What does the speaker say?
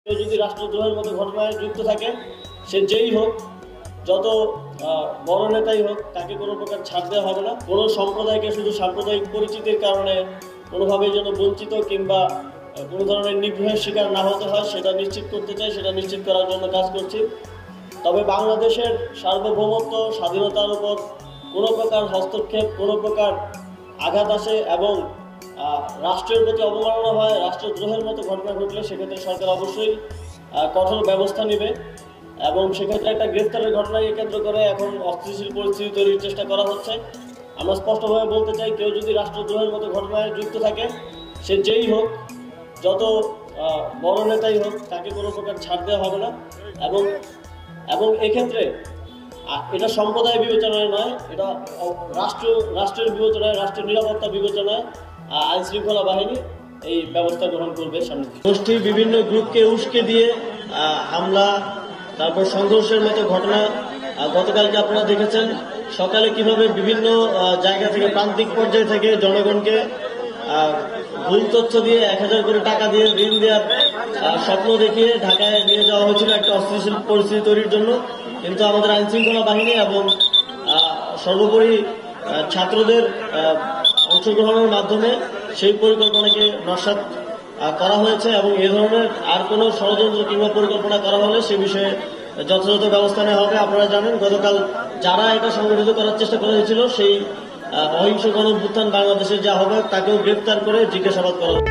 কেউ যদি রাষ্ট্রদ্রোহের মতো ঘটনায় যুক্ত থাকে, সে যেই হোক, যত বড় নেতাই হোক, তাকে কোনো প্রকার ছাড় দেওয়া হবে না। কোনো সম্প্রদায়কে শুধু সাম্প্রদায়িক পরিচিতির কারণে কোনোভাবেই যেন বঞ্চিত কিংবা কোনো ধরনের নিগ্রহের শিকার না হতে হয়, সেটা নিশ্চিত করতে চাই, সেটা নিশ্চিত করার জন্য কাজ করছি। তবে বাংলাদেশের সার্বভৌমত্ব, স্বাধীনতার উপর কোনো প্রকার হস্তক্ষেপ, কোনো প্রকার আঘাত আসে এবং রাষ্ট্রের প্রতি অবমাননা হয়, রাষ্ট্রদ্রোহের মতো ঘটনা ঘটলে সেক্ষেত্রে সরকার অবশ্যই কঠোর ব্যবস্থা নেবে। এবং সেক্ষেত্রে একটা গ্রেফতারের ঘটনাকে কেন্দ্র করে এখন অস্থিতিশীল পরিস্থিতি তৈরির চেষ্টা করা হচ্ছে। আমরা স্পষ্টভাবে বলতে চাই, কেউ যদি রাষ্ট্রদ্রোহের মতো ঘটনায় যুক্ত থাকে, সে যেই হোক, যত বড় নেতাই হোক, তাকে কোনো প্রকার ছাড় দেওয়া হবে না। এবং এক্ষেত্রে এটা সম্প্রদায় বিবেচনায় নয়, এটা রাষ্ট্রের বিবেচনায়, রাষ্ট্রের নিরাপত্তা বিবেচনায় আইন শৃঙ্খলা বাহিনী এই ব্যবস্থা গ্রহণ করবে। সামনে গোষ্ঠী বিভিন্ন গ্রুপকে উস্কে দিয়ে হামলা, তারপর সংঘর্ষের মতো ঘটনা গতকালকে আপনারা দেখেছেন। সকালে কিভাবে বিভিন্ন জায়গা থেকে, প্রান্তিক পর্যায় থেকে জনগণকে ভুল তথ্য দিয়ে 1000 কোটি টাকা দিয়ে ঋণ দেওয়ার স্বপ্ন দেখিয়ে ঢাকায় নিয়ে যাওয়া হয়েছিল একটা অস্থিতিশীল পরিস্থিতি তৈরির জন্য। কিন্তু আমাদের আইন শৃঙ্খলা বাহিনী এবং সর্বোপরি ছাত্রদের অংশগ্রহণের মাধ্যমে সেই পরিকল্পনাকে নস্যাৎ করা হয়েছে এবং এ ধরনের আর কোনো ষড়যন্ত্র কিংবা পরিকল্পনা করা হলে সে বিষয়ে যথাযথ ব্যবস্থা নেওয়া হবে। আপনারা জানেন, গতকাল যারা এটা সংগঠিত করার চেষ্টা করা হয়েছিল, সেই অহিংস গণ অভ্যুত্থান বাংলাদেশের যে আহ্বায়ক, তাকেও গ্রেপ্তার করে জিজ্ঞাসাবাদ করা হবে।